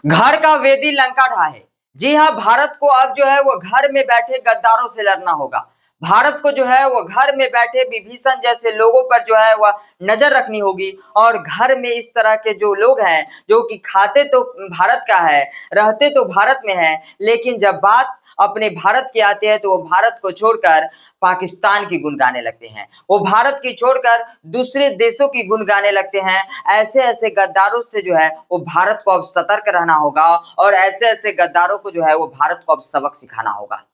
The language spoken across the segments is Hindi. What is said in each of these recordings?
घर का वेदी लंका ढाहे। जी हाँ, भारत को अब जो है वो घर में बैठे गद्दारों से लड़ना होगा। भारत को जो है वो घर में बैठे विभीषण जैसे लोगों पर जो है वह नजर रखनी होगी और घर में इस तरह के जो लोग हैं जो कि खाते तो भारत का है, रहते तो भारत में है, लेकिन जब बात अपने भारत की आती है तो वो भारत को छोड़कर पाकिस्तान की गुण गाने लगते हैं। वो भारत की छोड़कर दूसरे देशों की गुण गाने लगते हैं। ऐसे ऐसे गद्दारों से जो है वो भारत को अब सतर्क रहना होगा और ऐसे ऐसे गद्दारों को जो है वो भारत को अब सबक सिखाना होगा।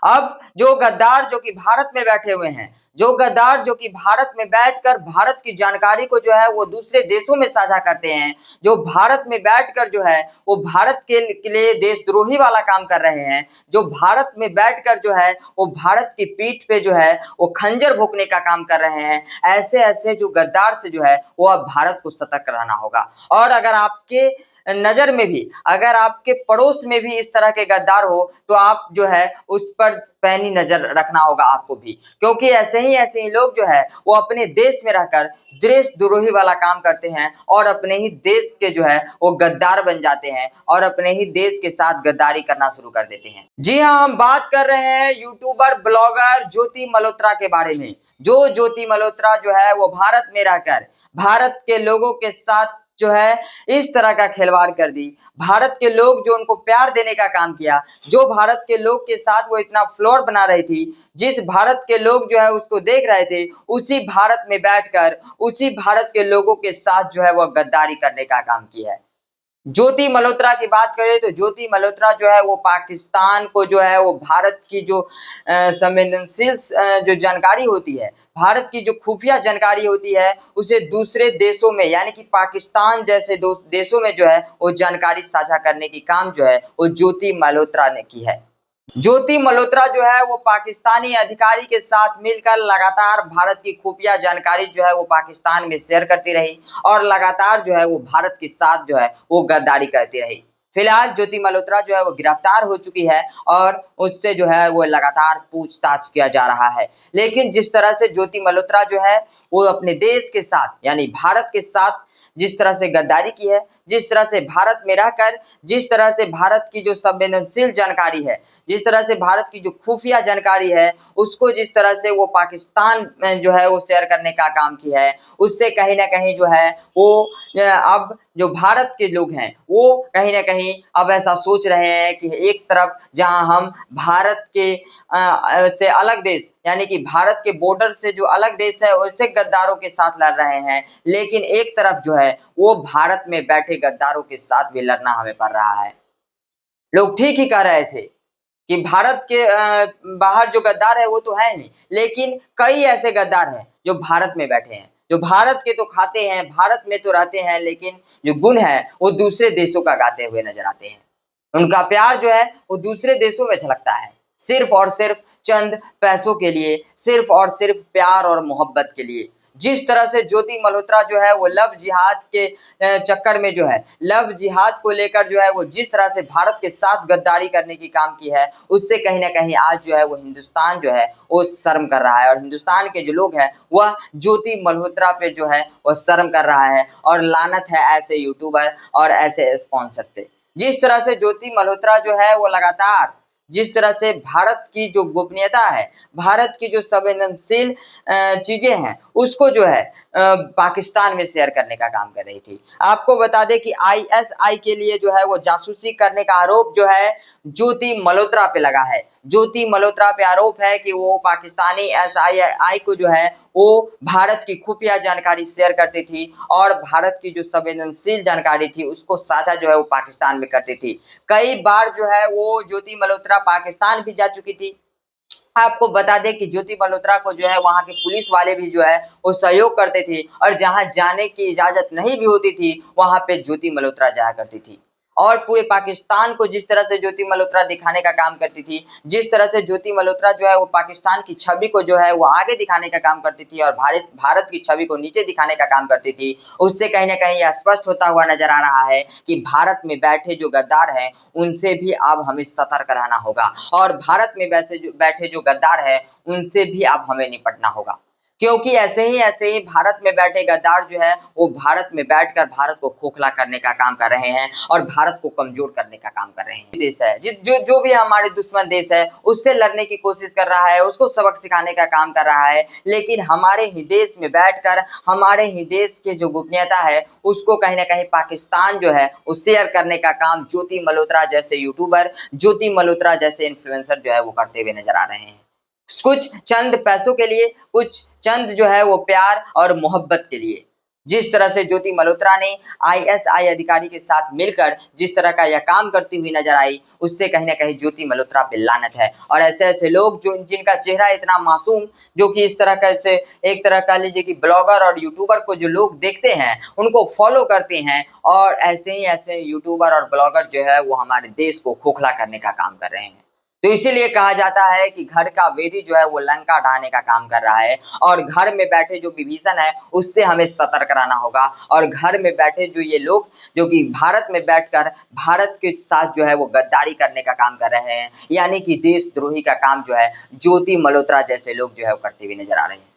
अब जो गद्दार जो कि भारत में बैठे हुए हैं, जो गद्दार जो कि भारत में बैठकर भारत की जानकारी को जो है वो दूसरे देशों में साझा करते हैं, जो भारत में बैठकर जो है वो भारत के लिए देशद्रोही वाला काम कर रहे हैं, जो भारत में बैठकर जो है वो भारत की पीठ पे जो है वो खंजर भोंकने का काम कर रहे हैं, ऐसे ऐसे जो गद्दार से जो है वो अब भारत को सतर्क रहना होगा। और अगर आपके नजर में भी, अगर आपके पड़ोस में भी इस तरह के गद्दार हो तो आप जो है उस पर पैनी नजर रखना होगा आपको भी, क्योंकि ऐसे ही लोग जो है वो अपने देश में रहकर देशद्रोही वाला काम करते हैं और अपने ही देश के जो है वो गद्दार बन जाते हैं और अपने ही देश के साथ गद्दारी करना शुरू कर देते हैं। जी हाँ, हम बात कर रहे हैं यूट्यूबर ब्लॉगर ज्योति मल्होत्रा के बारे में। जो ज्योति मल्होत्रा जो है वो भारत में रहकर भारत के लोगों के साथ जो है इस तरह का खिलवाड़ कर दी। भारत के लोग जो उनको प्यार देने का काम किया, जो भारत के लोग के साथ वो इतना फ्लोर बना रही थी, जिस भारत के लोग जो है उसको देख रहे थे, उसी भारत में बैठकर उसी भारत के लोगों के साथ जो है वो गद्दारी करने का काम किया है। ज्योति मल्होत्रा की बात करें तो ज्योति मल्होत्रा जो है वो पाकिस्तान को जो है वो भारत की जो संवेदनशील जो जानकारी होती है, भारत की जो खुफिया जानकारी होती है, उसे दूसरे देशों में यानी कि पाकिस्तान जैसे देशों में जो है वो जानकारी साझा करने की काम जो है वो ज्योति मल्होत्रा ने की है। ज्योति मल्होत्रा जो है वो पाकिस्तानी अधिकारी के साथ मिलकर लगातार भारत की खुफिया जानकारी जो है वो पाकिस्तान में शेयर करती रही और लगातार जो है वो भारत के साथ जो है वो गद्दारी करती रही। फिलहाल ज्योति मल्होत्रा जो है वो गिरफ्तार हो चुकी है और उससे जो है वो लगातार पूछताछ किया जा रहा है। लेकिन जिस तरह से ज्योति मल्होत्रा जो है वो अपने देश के साथ यानी भारत के साथ जिस तरह से गद्दारी की है, जिस तरह से भारत में रहकर जिस तरह से भारत की जो संवेदनशील जानकारी है, जिस तरह से भारत की जो खुफिया जानकारी है, उसको जिस तरह से वो पाकिस्तान में जो है वो शेयर करने का काम किया है, उससे कहीं ना कहीं जो है वो अब जो भारत के लोग हैं वो कहीं ना कहीं अब ऐसा सोच रहे हैं कि एक तरफ जहां हम भारत के से अलग देश यानी कि भारत के बॉर्डर से जो अलग देश है उससे गद्दारों के साथ लड़ रहे हैं, लेकिन एक तरफ जो है वो भारत में बैठे गद्दारों के साथ भी लड़ना हमें पड़ रहा है। लोग ठीक ही कह रहे थे कि भारत के बाहर जो गद्दार है वो तो है नहीं, लेकिन कई ऐसे गद्दार हैं जो भारत में बैठे हैं, जो भारत के तो खाते हैं, भारत में तो रहते हैं, लेकिन जो गुण है वो दूसरे देशों का गाते हुए नजर आते हैं। उनका प्यार जो है वो दूसरे देशों में झलकता है, सिर्फ और सिर्फ चंद पैसों के लिए, सिर्फ और सिर्फ प्यार और मोहब्बत के लिए। जिस तरह से ज्योति मल्होत्रा जो है वो लव जिहाद के चक्कर में जो है लव जिहाद को लेकर जो है वो जिस तरह से भारत के साथ गद्दारी करने की काम की है, उससे कहीं ना कहीं आज जो है वो हिंदुस्तान जो है वो शर्म कर रहा है और हिंदुस्तान के जो लोग हैं वह ज्योति मल्होत्रा पे जो है वह शर्म कर रहा है और लानत है ऐसे यूट्यूबर और ऐसे स्पॉन्सर पे। जिस तरह से ज्योति मल्होत्रा जो है वो लगातार जिस तरह से भारत की जो गोपनीयता है, भारत की जो संवेदनशील चीजें हैं, उसको जो है पाकिस्तान में शेयर करने का काम कर रही थी। आपको बता दें कि आईएसआई के लिए जो है वो जासूसी करने का आरोप जो है ज्योति मल्होत्रा पे लगा है। ज्योति मल्होत्रा पे आरोप है कि वो पाकिस्तानी एसआईआई को जो है वो भारत की खुफिया जानकारी शेयर करती थी और भारत की जो संवेदनशील जानकारी थी उसको साझा जो है वो पाकिस्तान में करती थी। कई बार जो है वो ज्योति मल्होत्रा पाकिस्तान भी जा चुकी थी। आपको बता दें कि ज्योति मल्होत्रा को जो है वहां के पुलिस वाले भी जो है वो सहयोग करते थे और जहां जाने की इजाजत नहीं भी होती थी वहां पे ज्योति मल्होत्रा जाया करती थी और पूरे पाकिस्तान को जिस तरह से ज्योति मल्होत्रा दिखाने का काम करती थी, जिस तरह से ज्योति मल्होत्रा जो है वो पाकिस्तान की छवि को जो है वो आगे दिखाने का काम करती थी और भारत की छवि को नीचे दिखाने का काम करती थी, उससे कहीं ना कहीं यह स्पष्ट होता हुआ नजर आ रहा है कि भारत में बैठे जो गद्दार हैं उनसे भी अब हमें सतर्क रहना होगा और भारत में बैठे जो गद्दार है उनसे भी अब हमें निपटना होगा। क्योंकि ऐसे ही भारत में बैठे गद्दार जो है वो भारत में बैठकर भारत को खोखला करने का काम कर रहे हैं और भारत को कमजोर करने का काम कर रहे हैं। देश है जो भी हमारे दुश्मन देश है उससे लड़ने की कोशिश कर रहा है, उसको सबक सिखाने का काम कर रहा है, लेकिन हमारे ही देश में बैठकर हमारे ही देश के जो गोपनीयता है उसको कहीं ना कहीं पाकिस्तान जो है वो शेयर करने का काम ज्योति मल्होत्रा जैसे यूट्यूबर, ज्योति मल्होत्रा जैसे इन्फ्लुएंसर जो है वो करते हुए नजर आ रहे हैं। कुछ चंद पैसों के लिए, कुछ चंद जो है वो प्यार और मोहब्बत के लिए। जिस तरह से ज्योति मल्होत्रा ने आईएसआई अधिकारी के साथ मिलकर जिस तरह का यह काम करती हुई नजर आई, उससे कहीं ना कहीं ज्योति मल्होत्रा पे लानत है। और ऐसे ऐसे लोग जो जिनका चेहरा इतना मासूम, जो कि इस तरह का से एक तरह का लीजिए कि ब्लॉगर और यूट्यूबर को जो लोग देखते हैं उनको फॉलो करते हैं, और ऐसे ही ऐसे यूट्यूबर और ब्लॉगर जो है वो हमारे देश को खोखला करने का काम कर रहे हैं। तो इसीलिए कहा जाता है कि घर का वेदी जो है वो लंका ढाने का काम कर रहा है, और घर में बैठे जो विभीषण है उससे हमें सतर्क रहना होगा। और घर में बैठे जो ये लोग जो कि भारत में बैठकर भारत के साथ जो है वो गद्दारी करने का काम कर रहे हैं, यानी कि देशद्रोही का काम जो है ज्योति मल्होत्रा जैसे लोग जो है वो करते हुए नजर आ रहे हैं।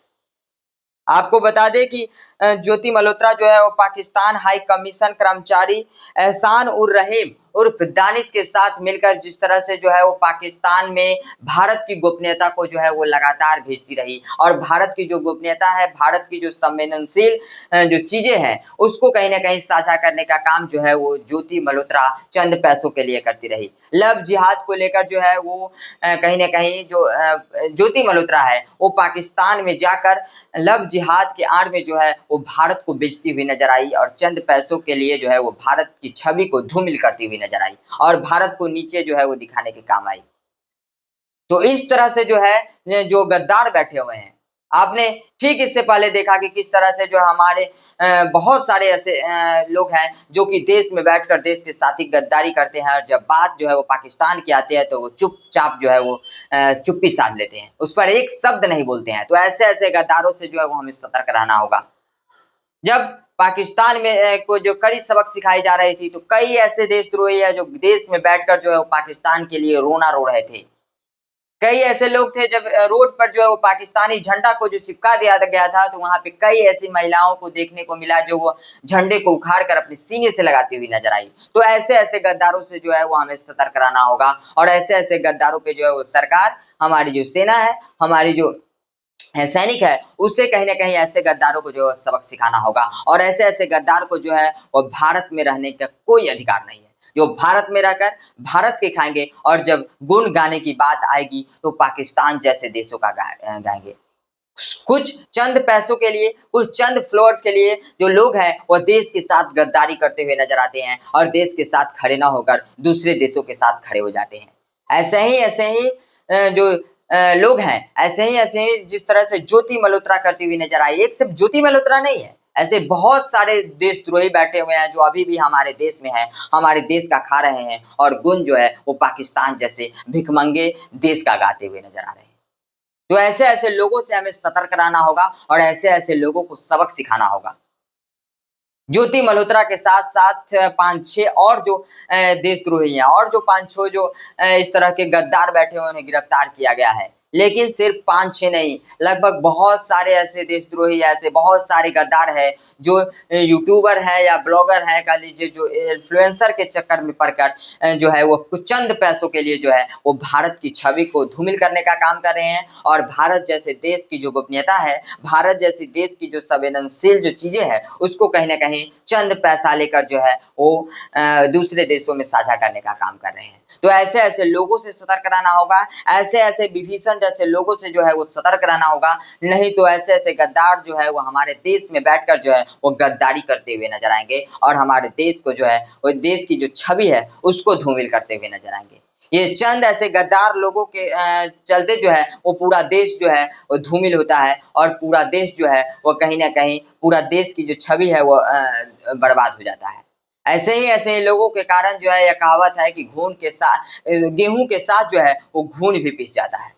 आपको बता दें कि ज्योति मल्होत्रा जो है वो पाकिस्तान हाई कमीशन कर्मचारी एहसान उर रहीम उर्फ दानिश के साथ मिलकर जिस तरह से जो है वो पाकिस्तान में भारत की गोपनीयता को जो है वो लगातार भेजती रही, और भारत की जो गोपनीयता है, भारत की जो संवेदनशील जो चीजें हैं उसको कहीं ना कहीं साझा करने का काम जो है वो ज्योति मल्होत्रा चंद पैसों के लिए करती रही। लव जिहाद को लेकर जो है वो कहीं ना कहीं जो ज्योति मल्होत्रा है वो पाकिस्तान में जाकर लव जिहाद के आड़ में जो है वो भारत को बेचती हुई नजर आई, और चंद पैसों के लिए जो है वो भारत की छवि को धूमिल करती हुई नजर आई और भारत को नीचे जो है वो दिखाने के काम आई। तो इस तरह से जो है जो गद्दार बैठे हुए हैं, आपने ठीक इससे पहले देखा कि किस तरह से जो हमारे बहुत सारे ऐसे लोग हैं जो कि देश में बैठकर देश के साथ ही गद्दारी करते हैं, और जब बात जो है वो पाकिस्तान की आती है तो वो चुपचाप जो है वो चुप्पी साध लेते हैं, उस पर एक शब्द नहीं बोलते हैं। तो ऐसे ऐसे गद्दारों से जो है वो हमें सतर्क रहना होगा। जब पाकिस्तान में को जो कड़ी सबक सिखाई जा रही थी, तो कई ऐसे देशद्रोही है जो देश में बैठकर जो है वो पाकिस्तान के लिए रोना रो रहे थे। कई ऐसे लोग थे जब रोड पर जो है वो पाकिस्तानी झंडा को जो चिपका दिया गया था, तो वहां पे कई ऐसी महिलाओं को देखने को मिला जो वो झंडे को उखाड़ कर अपने सीने से लगाती हुई नजर आई। तो ऐसे ऐसे गद्दारों से जो है वो हमें सतर्क रहना होगा, और ऐसे ऐसे गद्दारों पे जो है वो सरकार, हमारी जो सेना है, हमारी जो सैनिक है, उससे कहीं ना कहीं ऐसे गद्दारों को जो है सबक सिखाना होगा। और ऐसे ऐसे गद्दार को जो है वो भारत में रहने का कोई अधिकार नहीं है, जो भारत में रहकर भारत के खाएंगे, और जब गुण गाने की बात आएगी तो पाकिस्तान जैसे देशों का गाएंगे। कुछ चंद पैसों के लिए, कुछ चंद फ्लोर्स के लिए जो लोग हैं वो देश के साथ गद्दारी करते हुए नजर आते हैं, और देश के साथ खड़े ना होकर दूसरे देशों के साथ खड़े हो जाते हैं। ऐसे ही जो लोग हैं, ऐसे ही जिस तरह से ज्योति मल्होत्रा करती हुई नजर आई। एक सिर्फ ज्योति मल्होत्रा नहीं है, ऐसे बहुत सारे देशद्रोही बैठे हुए हैं जो अभी भी हमारे देश में है, हमारे देश का खा रहे हैं, और गुण जो है वो पाकिस्तान जैसे भिखमंगे देश का गाते हुए नजर आ रहे हैं। तो ऐसे ऐसे लोगों से हमें सतर्क रहना होगा, और ऐसे ऐसे लोगों को सबक सिखाना होगा। ज्योति मल्होत्रा के साथ साथ 5-6 और जो देशद्रोही हैं, और जो 5-6 जो इस तरह के गद्दार बैठे हुए उन्हें गिरफ्तार किया गया है। लेकिन सिर्फ 5-6 नहीं, लगभग बहुत सारे ऐसे देशद्रोही, ऐसे बहुत सारे गद्दार है जो यूट्यूबर है या ब्लॉगर है, कह लीजिए, जो इन्फ्लुएंसर के चक्कर में पड़कर जो है वो कुछ चंद पैसों के लिए जो है वो भारत की छवि को धूमिल करने का काम कर रहे हैं, और भारत जैसे देश की जो गोपनीयता है, भारत जैसे देश की जो संवेदनशील जो चीजें हैं, उसको कहीं ना कहीं चंद पैसा लेकर जो है वो दूसरे देशों में साझा करने का काम कर रहे हैं। तो ऐसे ऐसे लोगों से सतर्क रहना होगा, ऐसे ऐसे विभीषण जैसे लोगों से जो है वो सतर्क रहना होगा, नहीं तो ऐसे ऐसे गद्दार जो है वो हमारे देश में बैठकर जो है वो गद्दारी करते हुए नजर आएंगे, और हमारे देश को जो है वो देश की जो छवि है उसको धूमिल करते हुए नजर आएंगे। ये चंद ऐसे गद्दार लोगों के चलते जो है वो पूरा देश जो है वो धूमिल होता है, और पूरा देश जो है वो कहीं ना कहीं पूरा देश की जो छवि है वो बर्बाद हो जाता है। ऐसे ही लोगों के कारण जो है यह कहावत है कि घून के साथ गेहूं के साथ जो है वो घून भी पिस जाता है।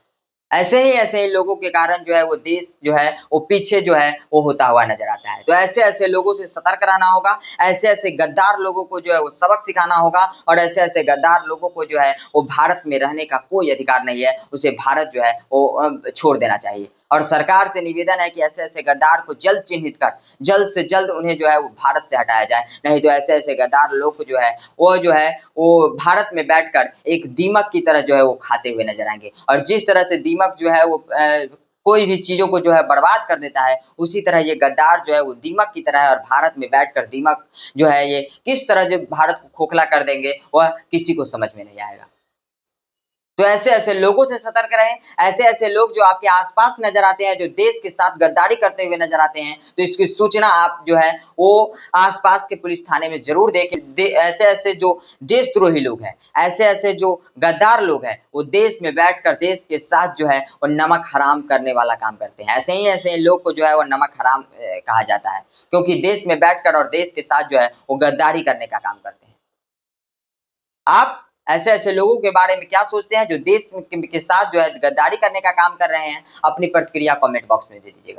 ऐसे ही लोगों के कारण जो है वो देश जो है वो पीछे जो है वो होता हुआ नजर आता है। तो ऐसे ऐसे लोगों से सतर्क रहना होगा, ऐसे ऐसे गद्दार लोगों को जो है वो सबक सिखाना होगा, और ऐसे ऐसे गद्दार लोगों को जो है वो भारत में रहने का कोई अधिकार नहीं है, उसे भारत जो है वो छोड़ देना चाहिए। और सरकार से निवेदन है कि ऐसे-ऐसे गद्दार को जल्द चिन्हित कर जल्द से जल्द उन्हें जो है वो भारत से हटाया जाए। नहीं तो ऐसे-ऐसे गद्दार लोग को जो है वो भारत में बैठकर एक दीमक की तरह जो है वो खाते हुए नज़र आएँगे। और जिस तरह से दीमक जो है वो कोई भी चीज़ों को जो है बर्बाद कर देता है, उसी तरह ये गद्दार जो है वो दीमक की तरह है और भारत में बैठकर दीमक जो है ये किस तरह जो भारत को खोखला कर देंगे, वह किसी को समझ में नहीं आएगा। तो ऐसे-ऐसे लोगों से सतर्क रहें, ऐसे-ऐसे लोग जो आपके आस-पास नज़र आते हैं, जो देश के साथ गद्दारी करते हुए नज़र आते हैं, तो इसकी सूचना आप जो है वो आस-पास के पुलिस थाने में ज़रूर दें कि ऐसे-ऐसे जो देशद्रोही लोग हैं, ऐसे-ऐसे जो गद्दार लोग हैं, वो देश में बैठकर देश के साथ जो है वो नमक हराम करने वाला काम करते हैं। ऐसे ही लोग को जो है वो नमक हराम कहा जाता है, क्योंकि देश में बैठकर और देश के साथ जो है वो गद्दारी करने का काम करते हैं। आप ऐसे-ऐसे लोगों के बारे में क्या सोचते हैं जो देश के साथ जो है गद्दारी करने का काम कर रहे हैं? अपनी प्रतिक्रिया कमेंट बॉक्स में दे दीजिएगा।